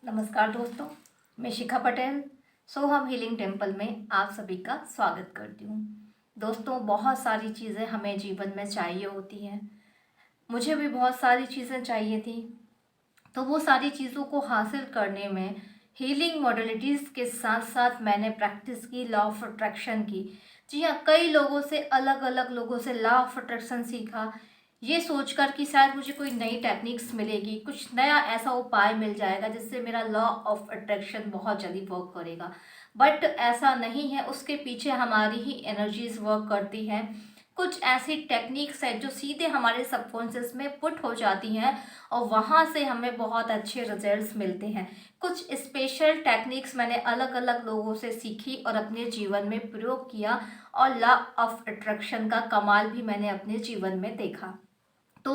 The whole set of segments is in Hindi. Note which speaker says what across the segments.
Speaker 1: नमस्कार दोस्तों, मैं शिखा पटेल सोहम हीलिंग टेम्पल में आप सभी का स्वागत करती हूँ। दोस्तों, बहुत सारी चीज़ें हमें जीवन में चाहिए होती हैं। मुझे भी बहुत सारी चीज़ें चाहिए थी, तो वो सारी चीज़ों को हासिल करने में हीलिंग मॉडलिटीज़ के साथ साथ मैंने प्रैक्टिस की, लॉ ऑफ अट्रैक्शन की। जी हाँ, कई लोगों से, अलग अलग लोगों से लॉ ऑफ अट्रैक्शन सीखा, ये सोचकर कि शायद मुझे कोई नई टेक्निक्स मिलेगी, कुछ नया ऐसा उपाय मिल जाएगा जिससे मेरा लॉ ऑफ अट्रैक्शन बहुत जल्दी वर्क करेगा। बट ऐसा नहीं है, उसके पीछे हमारी ही एनर्जीज वर्क करती हैं। कुछ ऐसी टेक्निक्स है जो सीधे हमारे सबकॉन्शियस में पुट हो जाती हैं और वहाँ से हमें बहुत अच्छे रिजल्ट्स मिलते हैं। कुछ स्पेशल टेक्निक्स मैंने अलग अलग लोगों से सीखी और अपने जीवन में प्रयोग किया और लॉ ऑफ अट्रैक्शन का कमाल भी मैंने अपने जीवन में देखा। तो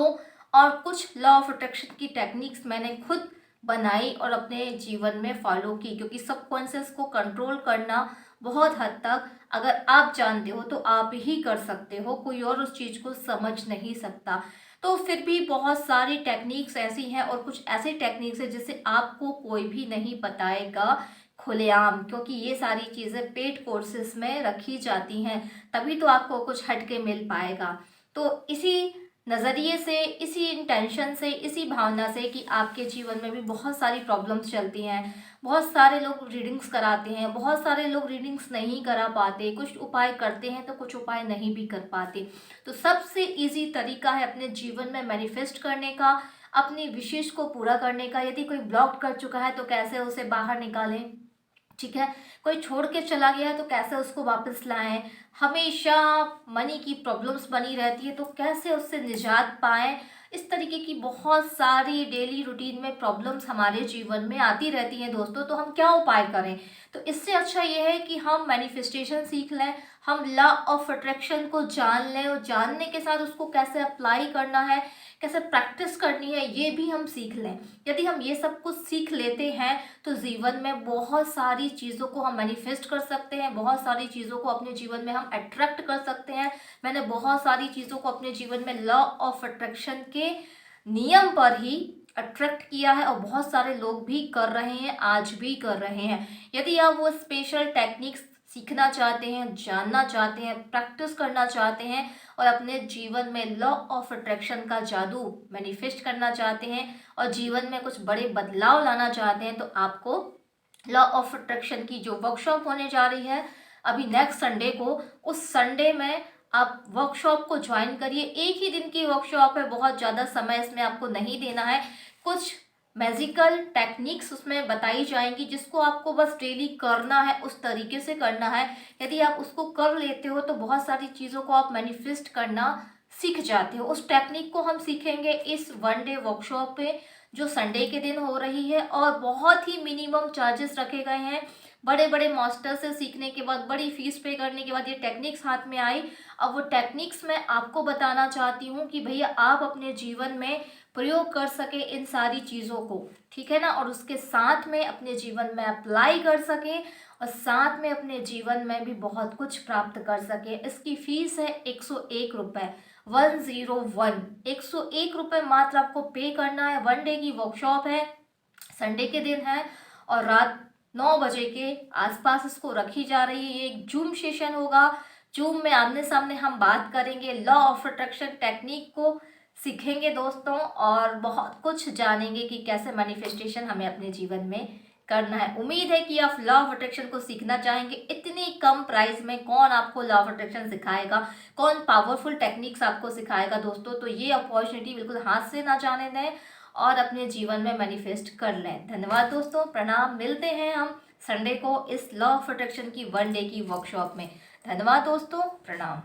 Speaker 1: और कुछ लॉ ऑफ अट्रैक्शन की टेक्निक्स मैंने खुद बनाई और अपने जीवन में फॉलो की, क्योंकि सबकॉन्शियस को कंट्रोल करना बहुत हद तक अगर आप जानते हो तो आप ही कर सकते हो, कोई और उस चीज़ को समझ नहीं सकता। तो फिर भी बहुत सारी टेक्निक्स ऐसी हैं और कुछ ऐसी टेक्निक्स है जिसे आपको कोई भी नहीं बताएगा खुलेआम, क्योंकि ये सारी चीज़ें पेड कोर्सेज में रखी जाती हैं, तभी तो आपको कुछ हटके मिल पाएगा। तो इसी नज़रिए से, इसी इंटेंशन से, इसी भावना से कि आपके जीवन में भी बहुत सारी प्रॉब्लम्स चलती हैं, बहुत सारे लोग रीडिंग्स कराते हैं, बहुत सारे लोग रीडिंग्स नहीं करा पाते, कुछ उपाय करते हैं तो कुछ उपाय नहीं भी कर पाते। तो सबसे इजी तरीका है अपने जीवन में मैनिफेस्ट करने का, अपनी विशेष को पूरा करने का। यदि कोई ब्लॉक कर चुका है तो कैसे उसे बाहर निकालें, ठीक है। कोई छोड़ के चला गया है तो कैसे उसको वापस लाएं। हमेशा मनी की प्रॉब्लम्स बनी रहती है तो कैसे उससे निजात पाएं। इस तरीके की बहुत सारी डेली रूटीन में प्रॉब्लम्स हमारे जीवन में आती रहती हैं दोस्तों। तो हम क्या उपाय करें? तो इससे अच्छा ये है कि हम मैनिफेस्टेशन सीख लें, हम लॉ ऑफ अट्रैक्शन को जान लें और जानने के साथ उसको कैसे अप्लाई करना है, कैसे प्रैक्टिस करनी है, ये भी हम सीख लें। यदि हम ये सब कुछ सीख लेते हैं तो जीवन में बहुत सारी चीज़ों को हम मैनिफेस्ट कर सकते हैं, बहुत सारी चीज़ों को अपने जीवन में हम अट्रैक्ट कर सकते हैं। मैंने बहुत सारी चीज़ों को अपने जीवन में लॉ ऑफ अट्रैक्शन के नियम पर ही अट्रैक्ट किया है और बहुत सारे लोग भी कर रहे हैं, आज भी कर रहे हैं। यदि आप वो स्पेशल टेक्निक्स सीखना चाहते हैं, जानना चाहते हैं, प्रैक्टिस करना चाहते हैं और अपने जीवन में लॉ ऑफ अट्रैक्शन का जादू मैनिफेस्ट करना चाहते हैं और जीवन में कुछ बड़े बदलाव लाना चाहते हैं, तो आपको लॉ ऑफ अट्रैक्शन की जो वर्कशॉप होने जा रही है अभी नेक्स्ट संडे को, उस संडे में आप वर्कशॉप को ज्वाइन करिए। एक ही दिन की वर्कशॉप है, बहुत ज़्यादा समय इसमें आपको नहीं देना है। कुछ मैजिकल टेक्निक्स उसमें बताई जाएंगी जिसको आपको बस डेली करना है, उस तरीके से करना है। यदि आप उसको कर लेते हो तो बहुत सारी चीज़ों को आप मैनिफेस्ट करना सीख जाते हो। उस टेक्निक को हम सीखेंगे इस वन डे वर्कशॉप पे जो संडे के दिन हो रही है और बहुत ही मिनिमम चार्जेस रखे गए हैं। बड़े बड़े मास्टर से सीखने के बाद, बड़ी फीस पे करने के बाद ये टेक्निक्स हाथ में आई। अब वो टेक्निक्स मैं आपको बताना चाहती हूँ कि भैया आप अपने जीवन में प्रयोग कर सके इन सारी चीज़ों को, ठीक है ना, और उसके साथ में अपने जीवन में अप्लाई कर सकें और साथ में अपने जीवन में भी बहुत कुछ प्राप्त कर सके। इसकी फीस है 101 रुपये, 101, 101 रुपये मात्र आपको पे करना है। वन डे की वर्कशॉप है, संडे के दिन है और रात 9 बजे के आसपास इसको रखी जा रही है। ये एक जूम सेशन होगा, जूम में आमने सामने हम बात करेंगे, लॉ ऑफ अट्रैक्शन टेक्निक को सीखेंगे दोस्तों और बहुत कुछ जानेंगे कि कैसे मैनिफेस्टेशन हमें अपने जीवन में करना है। उम्मीद है कि आप लॉ ऑफ अट्रैक्शन को सीखना चाहेंगे। इतनी कम प्राइस में कौन आपको लॉ ऑफ अट्रैक्शन सिखाएगा, कौन पावरफुल टेक्निक्स आपको सिखाएगा दोस्तों। तो ये अपॉर्चुनिटी बिल्कुल हाथ से ना जाने दें और अपने जीवन में मैनिफेस्ट कर लें। धन्यवाद दोस्तों, प्रणाम। मिलते हैं हम संडे को इस लॉ ऑफ अट्रैक्शन की वन डे की वर्कशॉप में। धन्यवाद दोस्तों, प्रणाम।